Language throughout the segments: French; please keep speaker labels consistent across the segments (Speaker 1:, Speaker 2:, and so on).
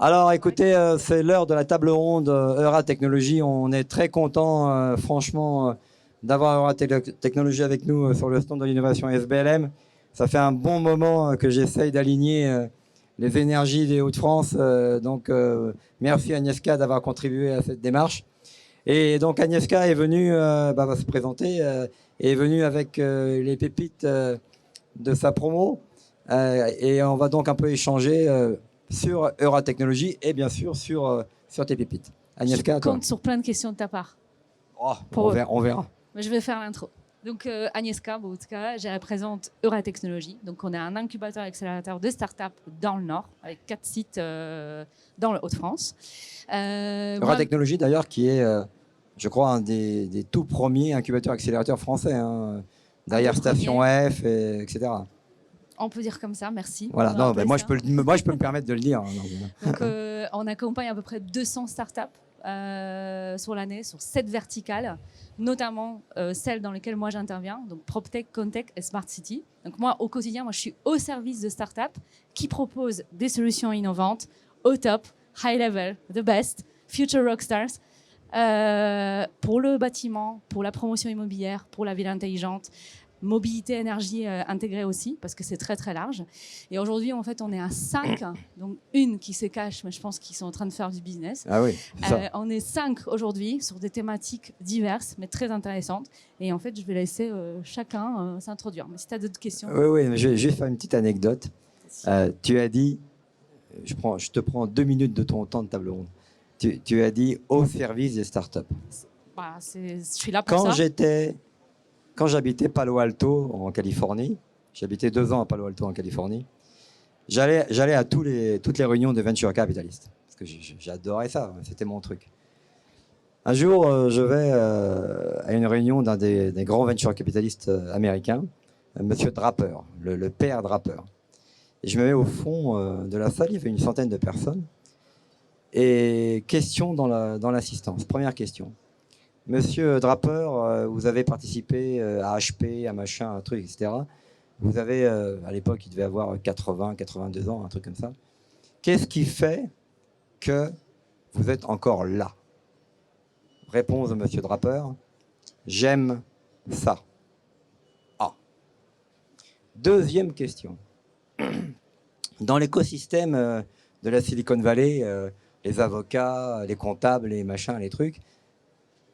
Speaker 1: Alors, écoutez, c'est l'heure de la table ronde Euratechnologie. On est très content, franchement, d'avoir Euratechnologie avec nous sur le stand de l'innovation SBLM. Ça fait un bon moment que j'essaye d'aligner les énergies des Hauts-de-France. Donc, merci Agnieszka d'avoir contribué à cette démarche. Et donc, Agnieszka est venue, va se présenter, est venue avec les pépites de sa promo. Et on va donc un peu échanger sur Euratechnologie et bien sûr sur tes pépites. Agnieszka,
Speaker 2: je compte sur plein de questions de ta part.
Speaker 1: Oh, on verra.
Speaker 2: Mais je vais faire l'intro. Donc Agnieszka Bohutka, je représente Euratechnologie. Donc on est un incubateur accélérateur de start-up dans le Nord, avec 4 sites dans le Hauts-de-France.
Speaker 1: Euratechnologie d'ailleurs qui est, je crois, un des tout premiers incubateurs accélérateurs français, hein, derrière Station F, etc.
Speaker 2: On peut dire comme ça, merci.
Speaker 1: Voilà, non, ben moi je peux me permettre de le dire.
Speaker 2: Donc, on accompagne à peu près 200 startups sur l'année, sur 7 verticales, notamment celles dans lesquelles moi j'interviens, donc PropTech, ConTech et Smart City. Donc moi, au quotidien, je suis au service de startups qui proposent des solutions innovantes, au top, high level, the best, future rockstars, pour le bâtiment, pour la promotion immobilière, pour la ville intelligente, mobilité, énergie intégrée aussi, parce que c'est très très large. Et aujourd'hui, en fait, on est à 5, donc une qui se cache, mais je pense qu'ils sont en train de faire du business.
Speaker 1: Ah oui,
Speaker 2: on est 5 aujourd'hui sur des thématiques diverses, mais très intéressantes. Et en fait, je vais laisser chacun s'introduire. Mais si tu as d'autres questions...
Speaker 1: Oui, je vais faire une petite anecdote. Tu as dit, je te prends 2 minutes de ton temps de table ronde. Tu as dit au service des startups.
Speaker 2: Je suis là pour ça.
Speaker 1: Quand j'habitais Palo Alto en Californie, j'habitais 2 ans à Palo Alto en Californie, j'allais à toutes les réunions de venture capitalistes, parce que j'adorais ça, c'était mon truc. Un jour, je vais à une réunion d'un des grands venture capitalistes américains, Monsieur Draper, le père Draper. Et je me mets au fond de la salle, il y avait une centaine de personnes, et question dans l'assistance. Première question. Monsieur Draper, vous avez participé à HP, à machin, un truc, etc. Vous avez, à l'époque, il devait avoir 80, 82 ans, un truc comme ça. Qu'est-ce qui fait que vous êtes encore là? Réponse de Monsieur Draper, j'aime ça. Ah. Deuxième question. Dans l'écosystème de la Silicon Valley, les avocats, les comptables, les machins, les trucs,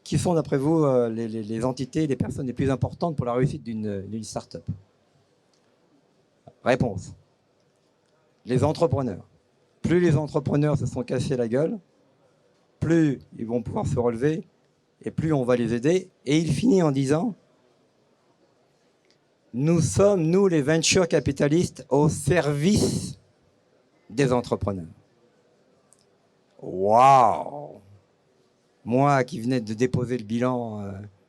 Speaker 1: qui sont, d'après vous, les entités, les personnes les plus importantes pour la réussite d'une start-up? Réponse. Les entrepreneurs. Plus les entrepreneurs se sont cassés la gueule, plus ils vont pouvoir se relever et plus on va les aider. Et il finit en disant, nous sommes, nous, les venture capitalistes, au service des entrepreneurs. Waouh! Moi qui venais de déposer le bilan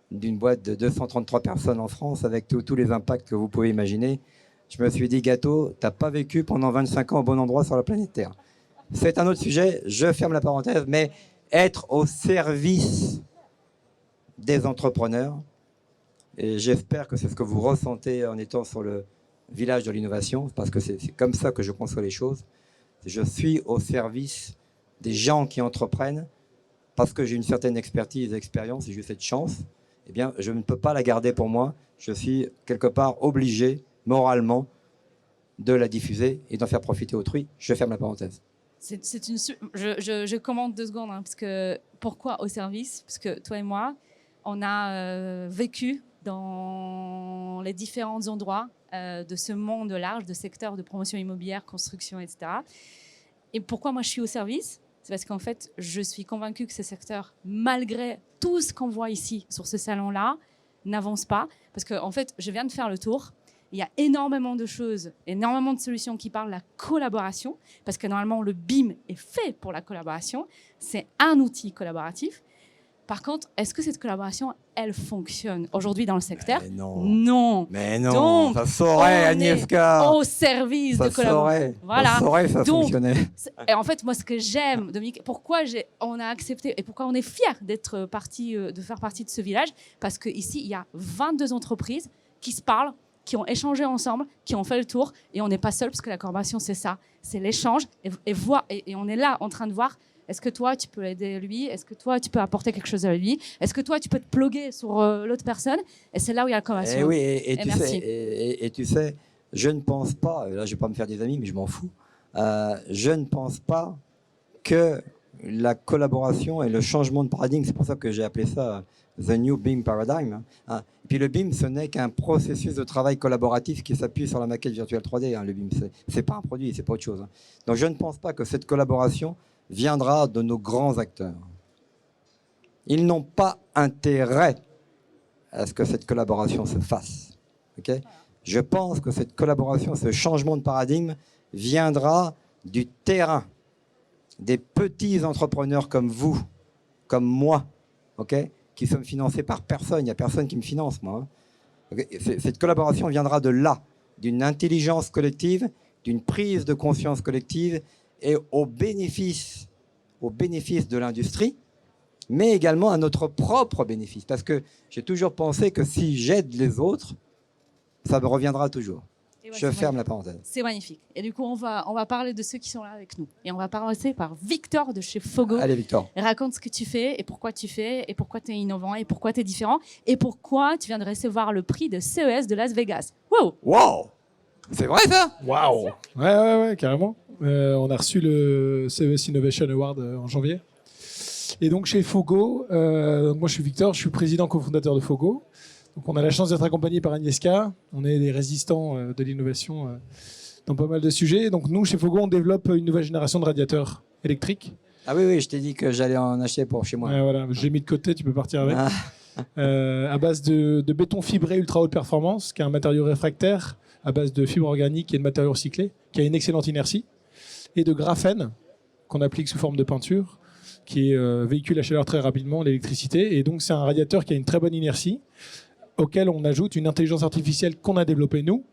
Speaker 1: d'une boîte de 233 personnes en France avec tous les impacts que vous pouvez imaginer, je me suis dit, gâteau, t'as pas vécu pendant 25 ans au bon endroit sur la planète Terre. C'est un autre sujet, je ferme la parenthèse, mais être au service des entrepreneurs, et j'espère que c'est ce que vous ressentez en étant sur le village de l'innovation, parce que c'est comme ça que je conçois les choses. Je suis au service des gens qui entreprennent, parce que j'ai une certaine expertise et expérience et j'ai cette chance, eh bien, je ne peux pas la garder pour moi. Je suis quelque part obligé, moralement, de la diffuser et d'en faire profiter autrui. Je ferme la parenthèse.
Speaker 2: Je commente 2 secondes, parce que pourquoi au service? Parce que toi et moi, on a vécu dans les différents endroits de ce monde large, de secteurs de promotion immobilière, construction, etc. Et pourquoi moi je suis au service? C'est parce qu'en fait, je suis convaincue que ce secteur, malgré tout ce qu'on voit ici sur ce salon-là, n'avance pas. Parce qu'en fait, je viens de faire le tour. Il y a énormément de choses, énormément de solutions qui parlent de la collaboration. Parce que normalement, le BIM est fait pour la collaboration. C'est un outil collaboratif. Par contre, est-ce que cette collaboration, elle fonctionne aujourd'hui dans le secteur? Non.
Speaker 1: Mais non, donc, ça saurait, Agnieszka.
Speaker 2: Au service de collaboration. Voilà.
Speaker 1: Ça saurait, ça fonctionnait.
Speaker 2: Et en fait, moi, ce que j'aime, Dominique, pourquoi on a accepté et pourquoi on est fiers de faire partie de ce village? Parce qu'ici, il y a 22 entreprises qui se parlent qui ont échangé ensemble, qui ont fait le tour. Et on n'est pas seul parce que la collaboration, c'est ça. C'est l'échange. Et on est là en train de voir, est-ce que toi, tu peux aider lui? Est-ce que toi, tu peux apporter quelque chose à lui? Est-ce que toi, tu peux te pluguer sur l'autre personne? Et c'est là où il y a la collaboration.
Speaker 1: Et oui, et tu
Speaker 2: merci.
Speaker 1: sais, et tu sais, je ne pense pas, là je vais pas me faire des amis, mais je m'en fous, je ne pense pas que la collaboration et le changement de paradigme, c'est pour ça que j'ai appelé ça The New BIM Paradigm. Hein. Et puis le BIM, ce n'est qu'un processus de travail collaboratif qui s'appuie sur la maquette virtuelle 3D. Hein, le BIM, c'est pas un produit, c'est pas autre chose. Hein. Donc je ne pense pas que cette collaboration viendra de nos grands acteurs. Ils n'ont pas intérêt à ce que cette collaboration se fasse. Okay? Je pense que cette collaboration, ce changement de paradigme viendra du terrain, des petits entrepreneurs comme vous, comme moi, okay? Qui sommes financés par personne. Il n'y a personne qui me finance, moi. Hein. Okay? Cette collaboration viendra de là, d'une intelligence collective, d'une prise de conscience collective et au bénéfice de l'industrie, mais également à notre propre bénéfice. Parce que j'ai toujours pensé que si j'aide les autres, ça me reviendra toujours. Ouais, je ferme la parenthèse.
Speaker 2: C'est magnifique. Et du coup, on va parler de ceux qui sont là avec nous. Et on va commencer par Victor de chez Fogo.
Speaker 1: Allez, Victor.
Speaker 2: Raconte ce que tu fais et pourquoi tu fais et pourquoi tu es innovant et pourquoi tu es différent et pourquoi tu viens de recevoir le prix de CES de Las Vegas. Wow!
Speaker 1: Wow! C'est vrai ça?
Speaker 3: Waouh! Ouais, carrément. On a reçu le CES Innovation Award en janvier. Et donc chez Fogo, moi je suis Victor, je suis président cofondateur de Fogo. Donc on a la chance d'être accompagné par Agnieszka. On est des résistants de l'innovation dans pas mal de sujets. Donc nous, chez Fogo, on développe une nouvelle génération de radiateurs électriques.
Speaker 1: Ah oui, je t'ai dit que j'allais en acheter pour chez moi.
Speaker 3: Voilà, j'ai mis de côté, tu peux partir avec. À base de béton fibré ultra haute performance, qui est un matériau réfractaire, à base de fibres organiques et de matériaux recyclés, qui a une excellente inertie, et de graphène, qu'on applique sous forme de peinture, qui véhicule la chaleur très rapidement, l'électricité. Et donc c'est un radiateur qui a une très bonne inertie, auquel on ajoute une intelligence artificielle qu'on a développée nous,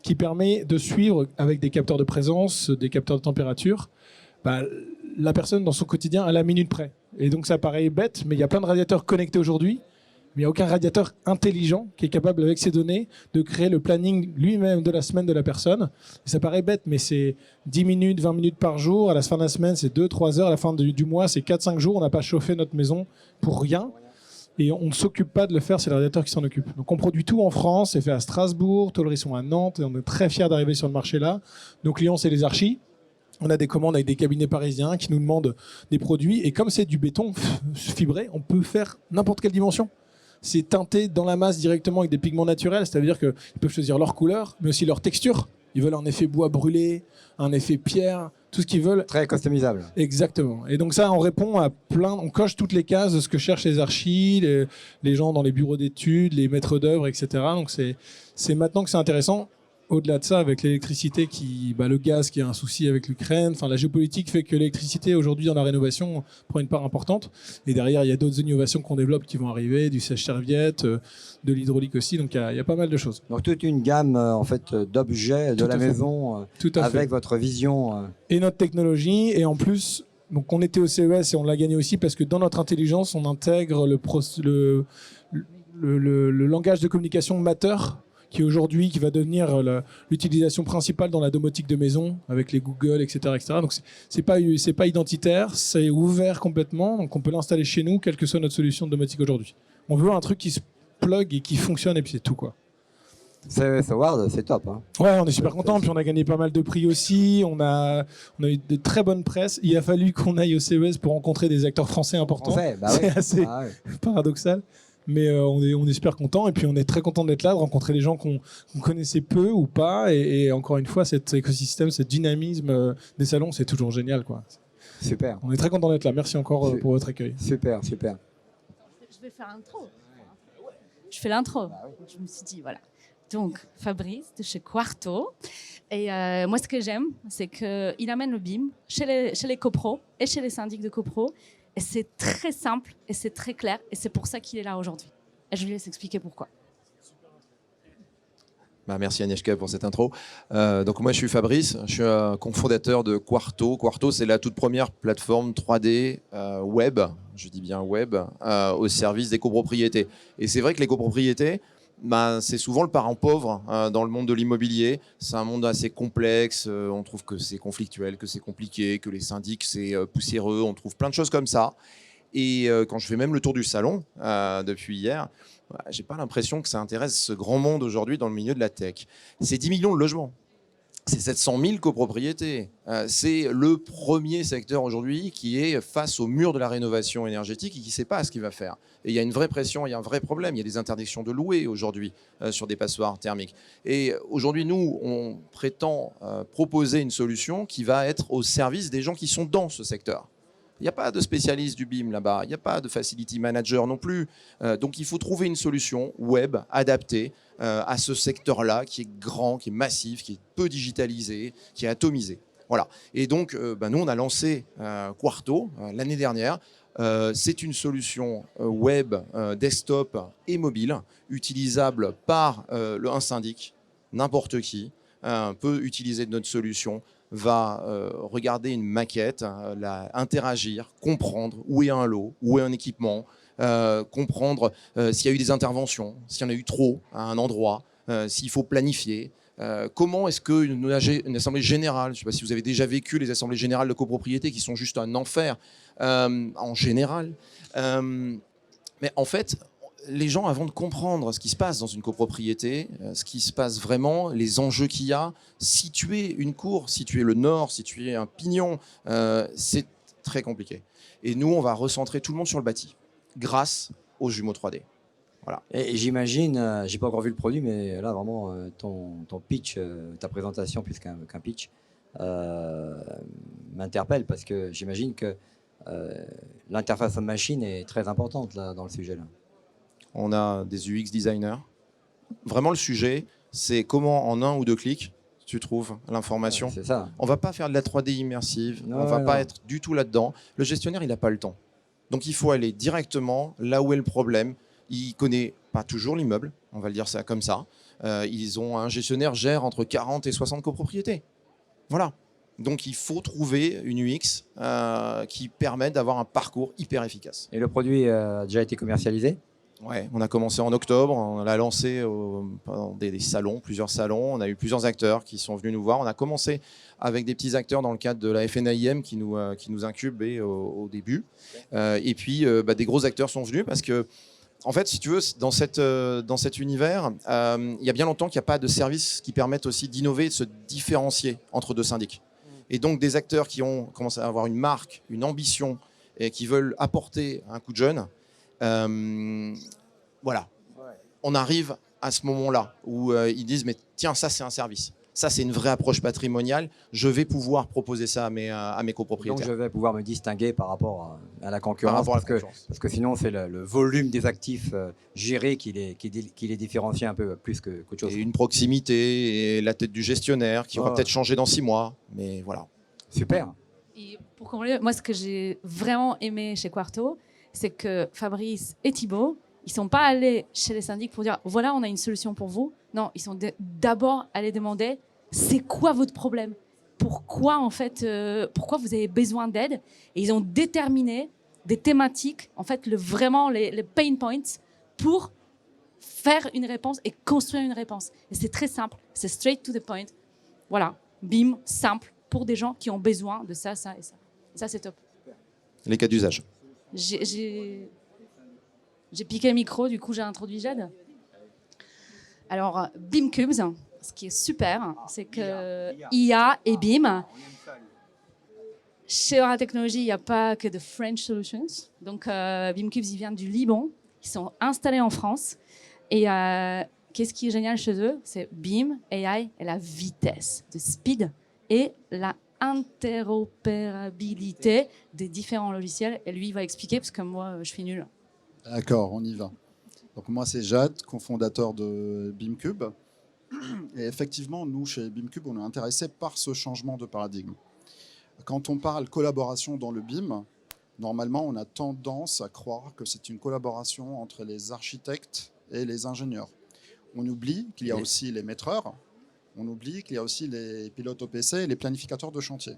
Speaker 3: qui permet de suivre avec des capteurs de présence, des capteurs de température, la personne dans son quotidien à la minute près. Et donc ça paraît bête, mais il y a plein de radiateurs connectés aujourd'hui, mais il n'y a aucun radiateur intelligent qui est capable, avec ces données, de créer le planning lui-même de la semaine de la personne. Et ça paraît bête, mais c'est 10 minutes, 20 minutes par jour. À la fin de la semaine, c'est 2-3 heures. À la fin du mois, c'est 4-5 jours. On n'a pas chauffé notre maison pour rien. Et on ne s'occupe pas de le faire, c'est le radiateur qui s'en occupe. Donc on produit tout en France, c'est fait à Strasbourg, Tollerisson à Nantes, et on est très fiers d'arriver sur le marché là. Nos clients, c'est les archis. On a des commandes avec des cabinets parisiens qui nous demandent des produits. Et comme c'est du béton fibré, on peut faire n'importe quelle dimension. C'est teinté dans la masse directement avec des pigments naturels, c'est-à-dire qu'ils peuvent choisir leur couleur, mais aussi leur texture. Ils veulent un effet bois brûlé, un effet pierre, tout ce qu'ils veulent.
Speaker 1: Très customisable.
Speaker 3: Exactement. Et donc ça, on répond à on coche toutes les cases de ce que cherchent les archis, les gens dans les bureaux d'études, les maîtres d'œuvre, etc. Donc c'est maintenant que c'est intéressant. Au-delà de ça, avec l'électricité, le gaz qui est un souci avec l'Ukraine, la géopolitique fait que l'électricité aujourd'hui dans la rénovation prend une part importante. Et derrière, il y a d'autres innovations qu'on développe qui vont arriver, du sèche-serviette, de l'hydraulique aussi. Donc il y a pas mal de choses.
Speaker 1: Donc toute une gamme d'objets de la maison avec votre vision.
Speaker 3: Et notre technologie. Et en plus, donc on était au CES et on l'a gagné aussi parce que dans notre intelligence, on intègre le langage de communication Matter, qui va devenir l'utilisation principale dans la domotique de maison avec les Google, etc. Donc c'est pas identitaire, c'est ouvert complètement, donc on peut l'installer chez nous, quelle que soit notre solution de domotique aujourd'hui. On veut un truc qui se plug et qui fonctionne et puis c'est tout quoi.
Speaker 1: CES Award, c'est top. Hein.
Speaker 3: Ouais, on est super contents. Puis on a gagné pas mal de prix aussi. On a eu de très bonnes presses. Il a fallu qu'on aille au CES pour rencontrer des acteurs français importants. C'est assez paradoxal. Mais on est super contents et puis on est très content d'être là, de rencontrer des gens qu'on connaissait peu ou pas. Et encore une fois, cet écosystème, ce dynamisme des salons, c'est toujours génial, quoi.
Speaker 1: Super.
Speaker 3: On est très content d'être là. Merci encore pour votre accueil.
Speaker 1: Super.
Speaker 2: Je vais faire l'intro. Je fais l'intro. Je me suis dit, voilà. Donc, Fabrice de chez Quarto. Et moi, ce que j'aime, c'est qu'il amène le BIM chez les copros et chez les syndics de copros. Et c'est très simple et c'est très clair. Et c'est pour ça qu'il est là aujourd'hui. Et je lui laisse expliquer pourquoi.
Speaker 4: Merci Agnieszka pour cette intro. Donc moi je suis Fabrice, je suis cofondateur de Quarto. Quarto c'est la toute première plateforme 3D web, je dis bien web, au service des copropriétés. Et c'est vrai que les copropriétés, c'est souvent le parent pauvre dans le monde de l'immobilier. C'est un monde assez complexe. On trouve que c'est conflictuel, que c'est compliqué, que les syndics, c'est poussiéreux. On trouve plein de choses comme ça. Et quand je fais même le tour du salon depuis hier, j'ai pas l'impression que ça intéresse ce grand monde aujourd'hui dans le milieu de la tech. C'est 10 millions de logements. C'est 700 000 copropriétés. C'est le premier secteur aujourd'hui qui est face au mur de la rénovation énergétique et qui ne sait pas ce qu'il va faire. Et il y a une vraie pression, il y a un vrai problème. Il y a des interdictions de louer aujourd'hui sur des passoires thermiques. Et aujourd'hui, nous, on prétend proposer une solution qui va être au service des gens qui sont dans ce secteur. Il n'y a pas de spécialiste du BIM là-bas, il n'y a pas de facility manager non plus. Donc il faut trouver une solution web adaptée à ce secteur-là qui est grand, qui est massif, qui est peu digitalisé, qui est atomisé. Voilà. Et donc nous, on a lancé Quarto l'année dernière. C'est une solution web, desktop et mobile, utilisable par un syndic, n'importe qui peut utiliser notre solution, va regarder une maquette, interagir, comprendre où est un lot, où est un équipement, comprendre s'il y a eu des interventions, s'il y en a eu trop à un endroit, s'il faut planifier. Comment est-ce qu'une assemblée générale, je ne sais pas si vous avez déjà vécu les assemblées générales de copropriété qui sont juste un enfer en général, mais en fait, les gens, avant de comprendre ce qui se passe dans une copropriété, ce qui se passe vraiment, les enjeux qu'il y a, situer une cour, situer le nord, situer un pignon, c'est très compliqué. Et nous, on va recentrer tout le monde sur le bâti, grâce aux jumeaux 3D. Voilà.
Speaker 1: Et j'imagine, j'ai pas encore vu le produit, mais là vraiment ton pitch, ta présentation plus qu'un pitch, m'interpelle parce que j'imagine que l'interface homme-machine est très importante là, dans le sujet là.
Speaker 4: On a des UX designers. Vraiment, le sujet, c'est comment en 1 ou 2 clics, tu trouves l'information.
Speaker 1: C'est ça.
Speaker 4: On ne va pas faire de la 3D immersive,
Speaker 1: Non,
Speaker 4: on ne va pas être du tout là-dedans. Le gestionnaire, il n'a pas le temps. Donc, il faut aller directement là où est le problème. Il ne connaît pas toujours l'immeuble, on va le dire ça comme ça. Un gestionnaire gère entre 40 et 60 copropriétés. Voilà. Donc, il faut trouver une UX qui permette d'avoir un parcours hyper efficace.
Speaker 1: Et le produit a déjà été commercialisé?
Speaker 4: Ouais, on a commencé en octobre, on l'a lancé pendant des salons, plusieurs salons. On a eu plusieurs acteurs qui sont venus nous voir. On a commencé avec des petits acteurs dans le cadre de la FNAIM qui nous incubait au début. Et puis, des gros acteurs sont venus parce que, en fait, si tu veux, dans cet univers, il y a bien longtemps qu'il n'y a pas de services qui permettent aussi d'innover, de se différencier entre deux syndics. Et donc, des acteurs qui ont commencé à avoir une marque, une ambition et qui veulent apporter un coup de jeune. Voilà, on arrive à ce moment-là où ils disent mais tiens, ça c'est un service, ça c'est une vraie approche patrimoniale, je vais pouvoir proposer ça à mes copropriétaires.
Speaker 1: Donc je vais pouvoir me distinguer par rapport à la concurrence, parce que sinon c'est le volume des actifs gérés qui les différencie un peu plus qu'autre chose.
Speaker 4: Et une proximité et la tête du gestionnaire qui aura peut-être changé dans 6 mois, mais voilà.
Speaker 1: Super.
Speaker 2: Et pour conclure, moi ce que j'ai vraiment aimé chez Quarto, c'est que Fabrice et Thibaut, ils ne sont pas allés chez les syndics pour dire voilà, on a une solution pour vous. Non, ils sont d'abord allés demander c'est quoi votre problème ? Pourquoi, en fait, pourquoi vous avez besoin d'aide ? Et ils ont déterminé des thématiques, en fait, vraiment les pain points pour faire une réponse et construire une réponse. Et c'est très simple, c'est straight to the point. Voilà, bim, simple, pour des gens qui ont besoin de ça, ça et ça. Ça, c'est top.
Speaker 4: Les cas d'usage.
Speaker 2: J'ai piqué le micro, du coup j'ai introduit Jade. Alors, BIM Cubes, ce qui est super, c'est que IA et BIM. Chez Aura Technologies, il n'y a pas que de French Solutions. Donc, BIM Cubes, ils viennent du Liban. Ils sont installés en France. Et qu'est-ce qui est génial chez eux ? C'est BIM, AI et la vitesse de speed et la interopérabilité des différents logiciels. Et lui, il va expliquer parce que moi, je suis nulle.
Speaker 5: D'accord, on y va. Donc moi, c'est Jade, cofondateur de BIMcube. Et effectivement, nous, chez BIMcube, on est intéressé par ce changement de paradigme. Quand on parle collaboration dans le BIM, normalement, on a tendance à croire que c'est une collaboration entre les architectes et les ingénieurs. On oublie qu'il y a aussi les maîtreurs, on oublie qu'il y a aussi les pilotes OPC et les planificateurs de chantier.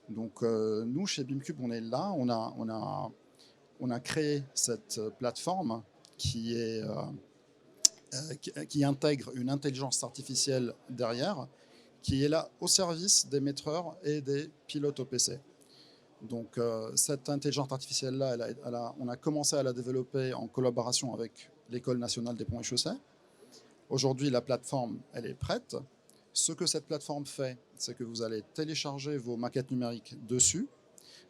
Speaker 5: Donc nous, chez BIMcube, on est là, on a créé cette plateforme qui est qui intègre une intelligence artificielle derrière, qui est là au service des maîtreurs et des pilotes OPC. Donc cette intelligence artificielle-là, on a commencé à la développer en collaboration avec l'École nationale des ponts et chaussées. Aujourd'hui, la plateforme, elle est prête. Ce que cette plateforme fait, c'est que vous allez télécharger vos maquettes numériques dessus.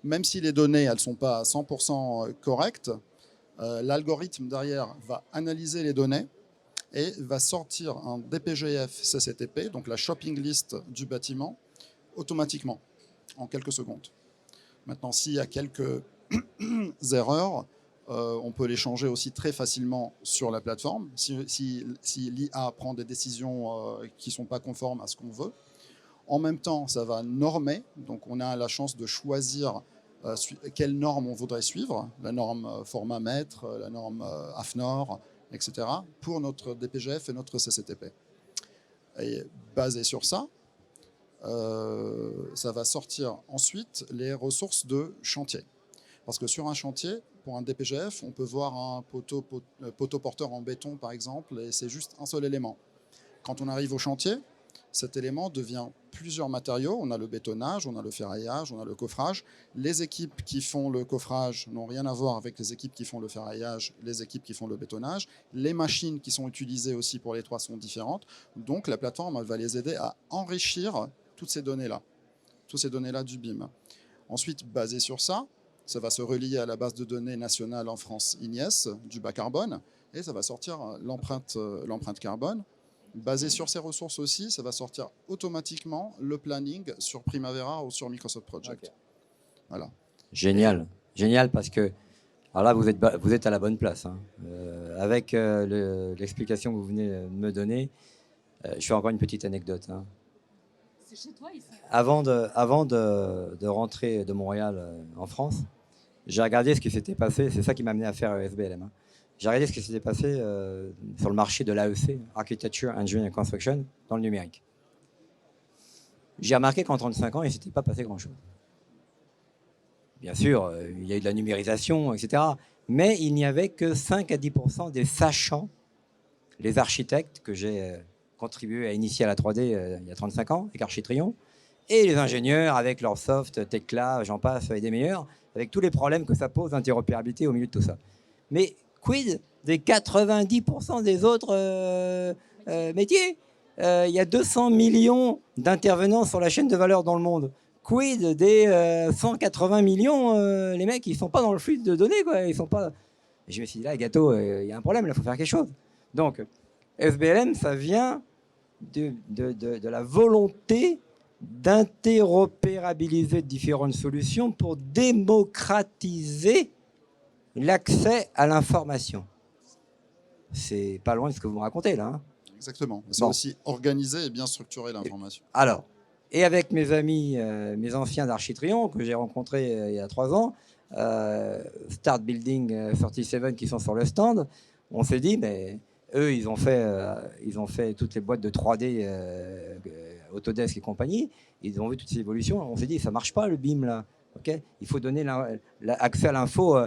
Speaker 5: Même si les données, elles ne sont pas à 100% correctes, l'algorithme derrière va analyser les données et va sortir un DPGF CCTP, donc la shopping list du bâtiment, automatiquement, en quelques secondes. Maintenant, s'il y a quelques erreurs, on peut les changer aussi très facilement sur la plateforme. Si l'IA prend des décisions qui ne sont pas conformes à ce qu'on veut. En même temps, ça va normer. Donc, on a la chance de choisir quelle norme on voudrait suivre. La norme format mètre, la norme AFNOR, etc. pour notre DPGF et notre CCTP. Et basé sur ça, ça va sortir ensuite les ressources de chantier. Parce que sur un chantier, pour un DPGF, on peut voir un poteau porteur en béton, par exemple, et c'est juste un seul élément. Quand on arrive au chantier, cet élément devient plusieurs matériaux. On a le bétonnage, on a le ferraillage, on a le coffrage. Les équipes qui font le coffrage n'ont rien à voir avec les équipes qui font le ferraillage, les équipes qui font le bétonnage. Les machines qui sont utilisées aussi pour les toits sont différentes. Donc la plateforme elle va les aider à enrichir toutes ces données-là du BIM. Ensuite, basé sur ça, ça va se relier à la base de données nationale en France INIES du bas carbone et ça va sortir l'empreinte carbone. Basé sur ces ressources aussi, ça va sortir automatiquement le planning sur Primavera ou sur Microsoft Project. Okay. Voilà.
Speaker 1: Génial, génial parce que alors là vous êtes à la bonne place. Hein. Avec l'explication que vous venez de me donner, je fais encore une petite anecdote. Hein.
Speaker 2: C'est chez toi ici. Avant
Speaker 1: de rentrer de Montréal en France, j'ai regardé ce qui s'était passé. C'est ça qui m'a amené à faire SBLM. Hein. J'ai regardé ce qui s'était passé sur le marché de l'AEC, Architecture, Engineering and Construction, dans le numérique. J'ai remarqué qu'en 35 ans, il ne s'était pas passé grand-chose. Bien sûr, il y a eu de la numérisation, etc. Mais il n'y avait que 5 à 10% des sachants, les architectes que j'ai contribué à initier à la 3D il y a 35 ans, avec Architrion, et les ingénieurs avec leur soft, Tekla, j'en passe, et des meilleurs, avec tous les problèmes que ça pose d'interopérabilité au milieu de tout ça. Mais quid des 90% des autres métiers? Il y a 200 millions d'intervenants sur la chaîne de valeur dans le monde. Quid des 180 millions les mecs, ils ne sont pas dans le flux de données, quoi. Ils sont pas... Et je me suis dit, là, gâteau, il y a un problème, il faut faire quelque chose. Donc, SBLM, ça vient de la volonté d'interopérabiliser différentes solutions pour démocratiser l'accès à l'information. C'est pas loin de ce que vous me racontez là. Hein.
Speaker 5: Exactement. C'est aussi organiser et bien structurer l'information.
Speaker 1: Alors, et avec mes amis, mes anciens d'Architrion que j'ai rencontrés il y a 3 ans, Start Building 37 qui sont sur le stand, on s'est dit, mais eux, ils ont fait toutes les boîtes de 3D, Autodesk et compagnie, ils ont vu toutes ces évolutions, on s'est dit, ça marche pas le BIM là. Okay, il faut donner accès à l'info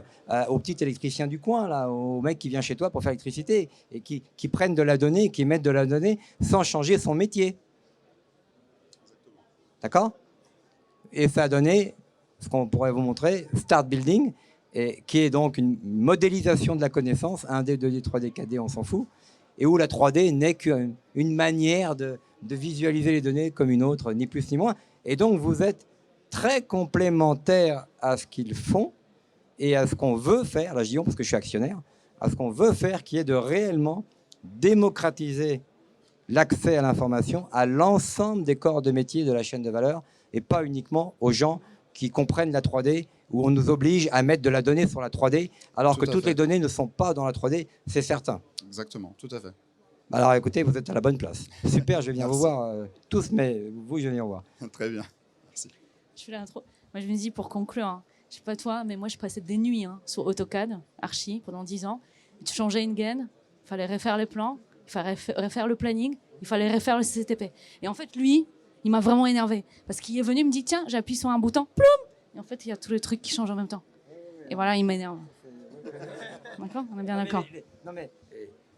Speaker 1: aux petits électriciens du coin, là, aux mecs qui viennent chez toi pour faire l'électricité et qui prennent de la donnée, qui mettent de la donnée sans changer son métier. D'accord? Et ça a donné ce qu'on pourrait vous montrer, Start Building, qui est donc une modélisation de la connaissance, 1D, 2D, 3D, 4D, on s'en fout, et où la 3D n'est qu'une manière de visualiser les données comme une autre, ni plus ni moins. Et donc vous êtes très complémentaires à ce qu'ils font et à ce qu'on veut faire, là je dis on parce que je suis actionnaire, à ce qu'on veut faire qui est de réellement démocratiser l'accès à l'information à l'ensemble des corps de métier de la chaîne de valeur et pas uniquement aux gens qui comprennent la 3D où on nous oblige à mettre de la donnée sur la 3D alors que toutes les données ne sont pas dans la 3D, c'est certain.
Speaker 5: Exactement, tout à fait.
Speaker 1: Alors écoutez, vous êtes à la bonne place. Super, je vais venir vous voir tous, mais vous, je vais venir vous voir.
Speaker 5: Très bien. Merci.
Speaker 2: Je fais l'intro. Moi, je me dis, pour conclure, hein, je sais pas toi, mais moi, je passais des nuits sur AutoCAD, Archi, pendant 10 ans. Tu changeais une gaine, il fallait refaire les plans, il fallait refaire le planning, il fallait refaire le CCTP. Et en fait, lui, il m'a vraiment énervé. Parce qu'il est venu me dire, tiens, j'appuie sur un bouton, ploum. Et en fait, il y a tous les trucs qui changent en même temps. Et voilà, il m'énerve. D'accord? On est bien d'accord.
Speaker 1: Non mais,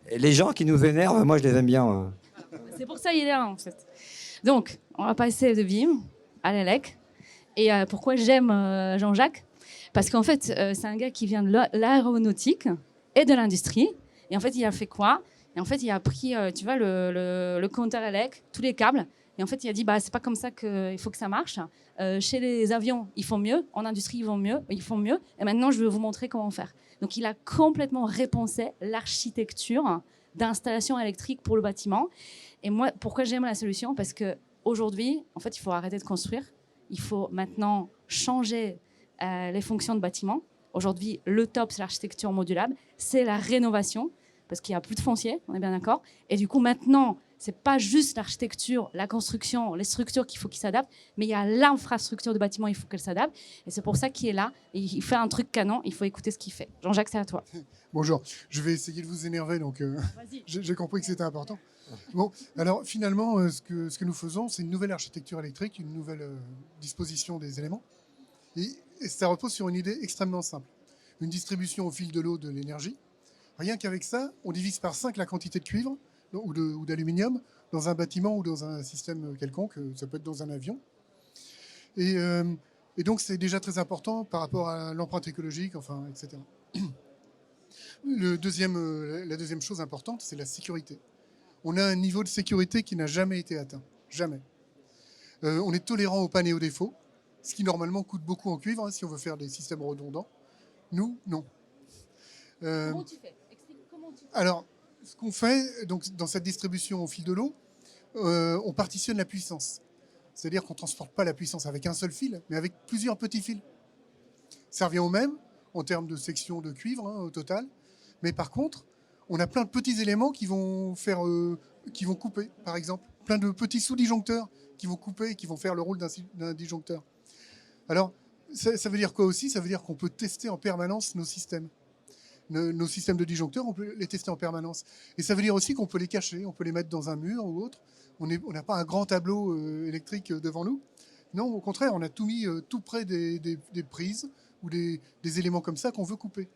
Speaker 1: Et les gens qui nous énervent, moi je les aime bien. Hein.
Speaker 2: C'est pour ça qu'il est là, en fait. Donc, on va passer de BIM à l'ELEC. Et pourquoi j'aime Jean-Jacques? Parce qu'en fait, c'est un gars qui vient de l'aéronautique et de l'industrie. Et en fait, il a fait quoi? Et en fait, il a pris, tu vois, le compteur ELEC, tous les câbles. Et en fait, il a dit, bah, c'est pas comme ça qu'il faut que ça marche. Chez les avions, ils font mieux. En industrie, ils font mieux. Et maintenant, je vais vous montrer comment faire. Donc, il a complètement repensé l'architecture d'installation électrique pour le bâtiment. Et moi, pourquoi j'aime la solution? Parce qu'aujourd'hui, en fait, il faut arrêter de construire. Il faut maintenant changer les fonctions de bâtiment. Aujourd'hui, le top, c'est l'architecture modulable. C'est la rénovation, parce qu'il n'y a plus de foncier, on est bien d'accord. Et du coup, maintenant, ce n'est pas juste l'architecture, la construction, les structures qu'il faut qu'ils s'adaptent, mais il y a l'infrastructure de bâtiment, il faut qu'elle s'adapte. Et c'est pour ça qu'il est là. Et il fait un truc canon, il faut écouter ce qu'il fait. Jean-Jacques, c'est à toi.
Speaker 6: Bonjour, je vais essayer de vous énerver, donc j'ai compris que c'était important. Bon, alors finalement, ce que nous faisons, c'est une nouvelle architecture électrique, une nouvelle disposition des éléments. Et ça repose sur une idée extrêmement simple. Une distribution au fil de l'eau de l'énergie. Rien qu'avec ça, on divise par 5 la quantité de cuivre ou d'aluminium dans un bâtiment ou dans un système quelconque, ça peut être dans un avion. Et donc c'est déjà très important par rapport à l'empreinte écologique, enfin, etc. La deuxième chose importante, c'est la sécurité. On a un niveau de sécurité qui n'a jamais été atteint. Jamais. On est tolérant aux pannes et aux défauts, ce qui normalement coûte beaucoup en cuivre, hein, si on veut faire des systèmes redondants. Nous, non.
Speaker 2: Comment tu fais? Explique comment tu fais.
Speaker 6: Alors, ce qu'on fait donc, dans cette distribution au fil de l'eau, on partitionne la puissance. C'est-à-dire qu'on ne transporte pas la puissance avec un seul fil, mais avec plusieurs petits fils. Ça revient au même en termes de section de cuivre, hein, au total. Mais par contre, on a plein de petits éléments qui vont couper, par exemple. Plein de petits sous-disjoncteurs qui vont couper et qui vont faire le rôle d'un disjoncteur. Alors, ça veut dire quoi aussi? Ça veut dire qu'on peut tester en permanence nos systèmes. Nos systèmes de disjoncteurs, on peut les tester en permanence. Et ça veut dire aussi qu'on peut les cacher, on peut les mettre dans un mur ou autre. On n'a pas un grand tableau électrique devant nous. Non, au contraire, on a tout mis tout près des prises ou des éléments comme ça qu'on veut couper.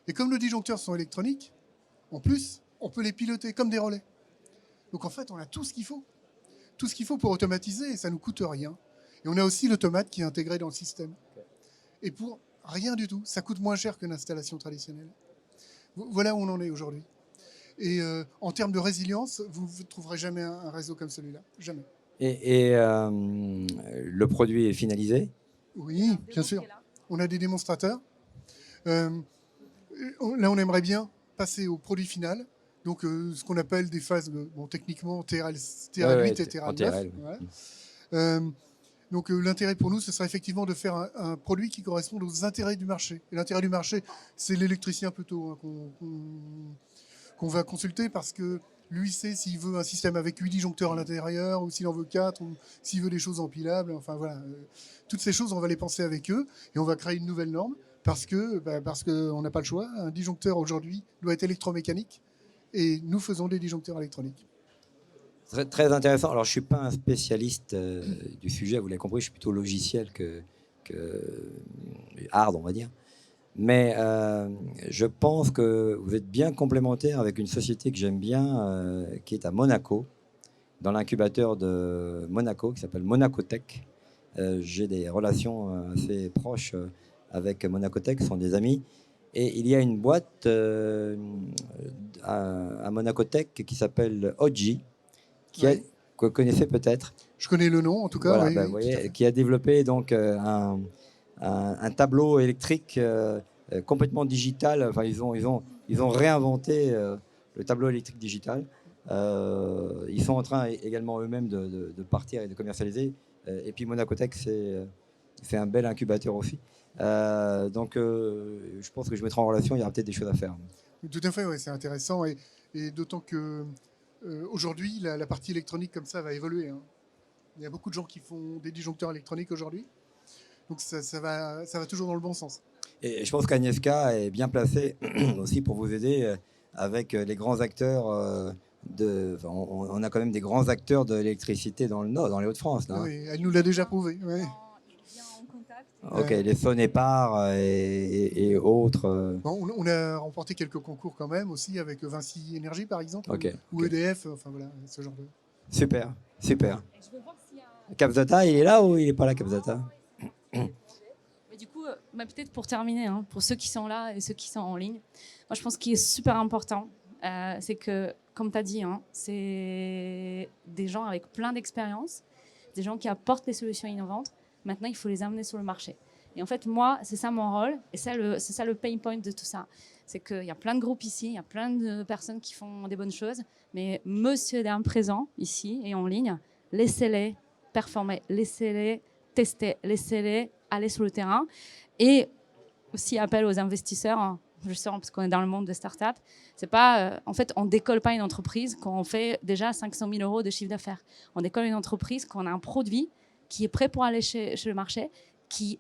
Speaker 6: Et comme nos disjoncteurs sont électroniques, en plus, on peut les piloter comme des relais. Donc en fait, on a tout ce qu'il faut. Tout ce qu'il faut pour automatiser et ça ne nous coûte rien. Et on a aussi l'automate qui est intégré dans le système. Et pour rien du tout, ça coûte moins cher qu'une installation traditionnelle. Voilà où on en est aujourd'hui. Et en termes de résilience, vous ne trouverez jamais un réseau comme celui-là. Jamais.
Speaker 1: Et le produit est finalisé?
Speaker 6: Oui, bien sûr. On a des démonstrateurs. Là, on aimerait bien passer au produit final. Donc, ce qu'on appelle des phases, techniquement, TRL8 et TRL9. Voilà. Donc, l'intérêt pour nous, ce serait effectivement de faire un produit qui corresponde aux intérêts du marché. Et l'intérêt du marché, c'est l'électricien plutôt, hein, qu'on va consulter parce que lui sait s'il veut un système avec 8 disjoncteurs à l'intérieur ou s'il en veut 4 ou s'il veut des choses empilables. Enfin, voilà. Toutes ces choses, on va les penser avec eux et on va créer une nouvelle norme parce qu'on n'a pas le choix. Un disjoncteur, aujourd'hui, doit être électromécanique. Et nous faisons des disjoncteurs électroniques.
Speaker 1: Très, très intéressant. Alors, je ne suis pas un spécialiste du sujet, vous l'avez compris, je suis plutôt logiciel que hard, on va dire. Mais je pense que vous êtes bien complémentaire avec une société que j'aime bien, qui est à Monaco, dans l'incubateur de Monaco, qui s'appelle Monacotech. J'ai des relations assez proches avec Monacotech, ce sont des amis. Et il y a une boîte à Monacotech qui s'appelle Oji, que vous connaissez peut-être.
Speaker 6: Je connais le nom, en tout cas.
Speaker 1: Voilà,
Speaker 6: oui,
Speaker 1: vous voyez, qui a développé donc, un tableau électrique complètement digital. Enfin, ils ont réinventé le tableau électrique digital. Ils sont en train également eux-mêmes de partir et de commercialiser. Et puis Monacotech, c'est un bel incubateur aussi. Donc, je pense que je mettrai en relation, il y aura peut-être des choses à faire.
Speaker 6: Tout à fait, ouais, c'est intéressant. Et d'autant que aujourd'hui, la partie électronique comme ça va évoluer. Hein. Il y a beaucoup de gens qui font des disjoncteurs électroniques aujourd'hui. Donc, ça va toujours dans le bon sens.
Speaker 1: Et je pense qu'Agnieszka est bien placée aussi pour vous aider avec les grands acteurs. On a quand même des grands acteurs de l'électricité dans le Nord, dans les Hauts-de-France.
Speaker 6: Oui, elle nous l'a déjà prouvé. Ouais.
Speaker 2: Il est bien en contact
Speaker 1: Ok, les Sonépar et autres.
Speaker 6: Bon, on a remporté quelques concours quand même aussi avec Vinci Énergie par exemple,
Speaker 1: Ok,
Speaker 6: ou
Speaker 1: ok.
Speaker 6: EDF, enfin voilà, ce genre de.
Speaker 1: Super, super.
Speaker 2: Je veux voir s'il y a...
Speaker 1: Capzata, il est là ou il n'est pas là, Capzata?
Speaker 2: Mais du coup, peut-être pour terminer, hein, pour ceux qui sont là et ceux qui sont en ligne, moi je pense qu'il est super important, c'est que, comme tu as dit, hein, c'est des gens avec plein d'expérience, des gens qui apportent des solutions innovantes. Maintenant, il faut les amener sur le marché. Et en fait, moi, c'est ça mon rôle, et c'est ça le pain point de tout ça. C'est qu'il y a plein de groupes ici, il y a plein de personnes qui font des bonnes choses, mais monsieur et dame présents ici et en ligne, laissez-les performer, laissez-les tester, laissez-les aller sur le terrain. Et aussi appel aux investisseurs, hein, justement parce qu'on est dans le monde des startups, c'est pas, en fait, on décolle pas une entreprise quand on fait déjà 500 000 euros de chiffre d'affaires. On décolle une entreprise quand on a un produit qui est prêt pour aller chez le marché, qui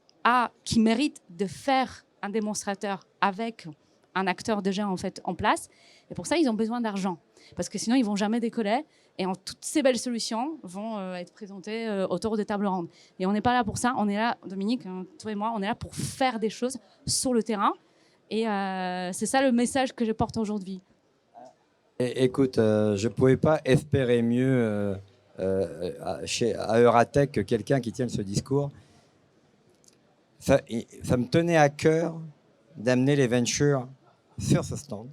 Speaker 2: mérite de faire un démonstrateur avec un acteur déjà en fait en place. Et pour ça, ils ont besoin d'argent, parce que sinon ils vont jamais décoller. Et toutes ces belles solutions vont être présentées autour des tables rondes. Et on n'est pas là pour ça. On est là, Dominique, hein, toi et moi, on est là pour faire des choses sur le terrain. Et c'est ça le message que je porte aujourd'hui.
Speaker 1: Écoute, je ne pouvais pas espérer mieux à Euratech que quelqu'un qui tienne ce discours. Ça me tenait à cœur d'amener les ventures sur ce stand.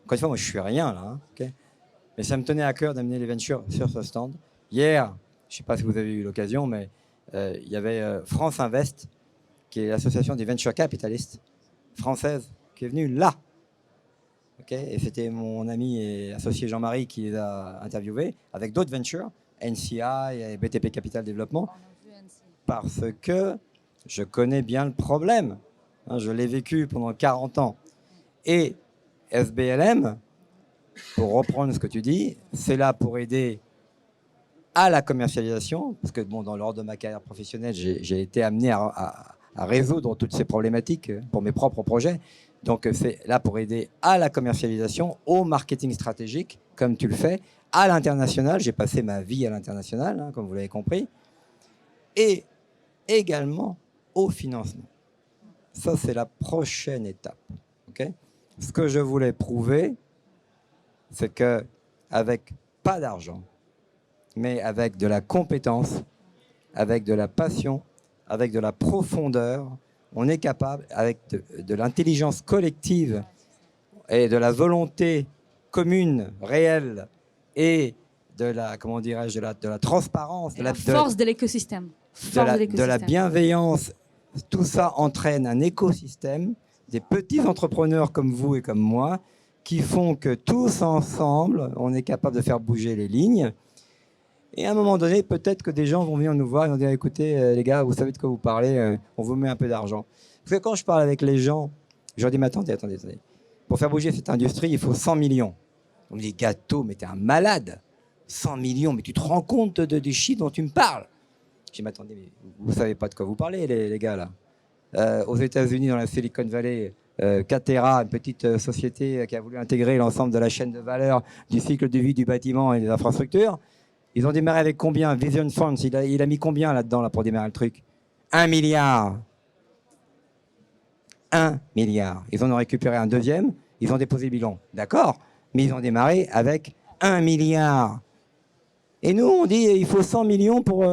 Speaker 1: Encore une fois, moi, je ne suis rien là. Hein, okay, mais ça me tenait à cœur d'amener les ventures sur ce stand. Hier, je ne sais pas si vous avez eu l'occasion, mais il y avait France Invest, qui est l'association des venture capitalistes françaises, qui est venue là. Okay, et c'était mon ami et associé Jean-Marie qui les a interviewés, avec d'autres ventures, NCI et BTP Capital Développement, parce que je connais bien le problème. Hein, je l'ai vécu pendant 40 ans. Et SBLM, pour reprendre ce que tu dis, c'est là pour aider à la commercialisation, parce que bon, dans l'ordre de ma carrière professionnelle, j'ai été amené à résoudre toutes ces problématiques pour mes propres projets. Donc c'est là pour aider à la commercialisation, au marketing stratégique, comme tu le fais, à l'international. J'ai passé ma vie à l'international, hein, comme vous l'avez compris, et également au financement. Ça, c'est la prochaine étape. Okay, ce que je voulais prouver, c'est qu'avec pas d'argent, mais avec de la compétence, avec de la passion, avec de la profondeur, on est capable, avec de l'intelligence collective et de la volonté commune, réelle, et de la, comment dirais-je, de la transparence,
Speaker 2: de la force de l'écosystème,
Speaker 1: de la bienveillance, tout ça entraîne un écosystème, des petits entrepreneurs comme vous et comme moi, qui font que tous ensemble, on est capable de faire bouger les lignes. Et à un moment donné, peut-être que des gens vont venir nous voir et vont dire, écoutez, les gars, vous savez de quoi vous parlez, on vous met un peu d'argent. Parce que quand je parle avec les gens, je leur dis, mais attendez. Pour faire bouger cette industrie, il faut 100 millions. On me dit, gâteau, mais t'es un malade. 100 millions, mais tu te rends compte des chiffres dont tu me parles? Je dis, mais attendez, mais vous savez pas de quoi vous parlez, les gars, là. Aux États-Unis, dans la Silicon Valley, Catera, une petite société qui a voulu intégrer l'ensemble de la chaîne de valeur du cycle de vie du bâtiment et des infrastructures. Ils ont démarré avec combien? Vision Funds, il a mis combien là-dedans là, pour démarrer le truc? 1 milliard. 1 milliard. Ils en ont récupéré un deuxième, ils ont déposé le bilan. D'accord, mais ils ont démarré avec 1 milliard. Et nous, on dit il faut 100 millions pour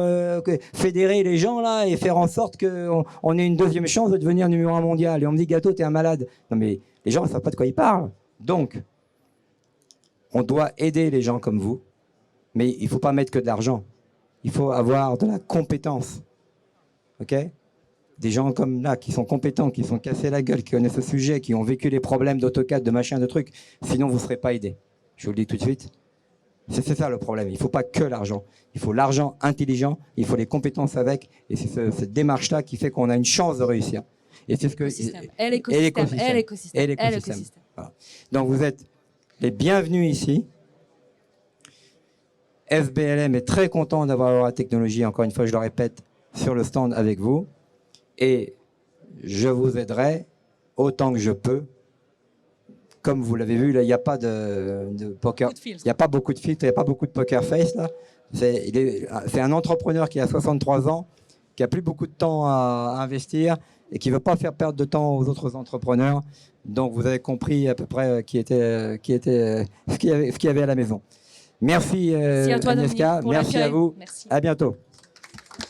Speaker 1: fédérer les gens là et faire en sorte qu'on ait une deuxième chance de devenir numéro 1 mondial. Et on me dit, gâteau, t'es un malade. Non mais les gens ne savent pas de quoi ils parlent. Donc, on doit aider les gens comme vous, mais il ne faut pas mettre que de l'argent. Il faut avoir de la compétence. Ok ? Des gens comme là, qui sont compétents, qui sont cassés la gueule, qui connaissent ce sujet, qui ont vécu les problèmes d'AutoCAD, de machin, de trucs. Sinon, vous ne serez pas aidés. Je vous le dis tout de suite. C'est ça le problème. Il ne faut pas que l'argent. Il faut l'argent intelligent, il faut les compétences avec. Et c'est cette démarche-là qui fait qu'on a une chance de réussir. Et c'est ce que...
Speaker 2: Et l'écosystème.
Speaker 1: Voilà. Donc vous êtes les bienvenus ici. SBLM est très content d'avoir Aura Technologies, encore une fois, je le répète, sur le stand avec vous. Et je vous aiderai autant que je peux. Comme vous l'avez vu, là, il n'y a pas de poker. Il n'y a pas beaucoup de filtres, il n'y a pas beaucoup de poker face. Là. C'est un entrepreneur qui a 63 ans, qui a plus beaucoup de temps à investir et qui ne veut pas faire perdre de temps aux autres entrepreneurs. Donc, vous avez compris à peu près ce qu'il y avait à la maison. Merci,
Speaker 2: Merci à toi,
Speaker 1: Agnieszka.
Speaker 2: Dominique, pour
Speaker 1: Merci à
Speaker 2: l'accueil.
Speaker 1: vous.
Speaker 2: Merci.
Speaker 1: À bientôt.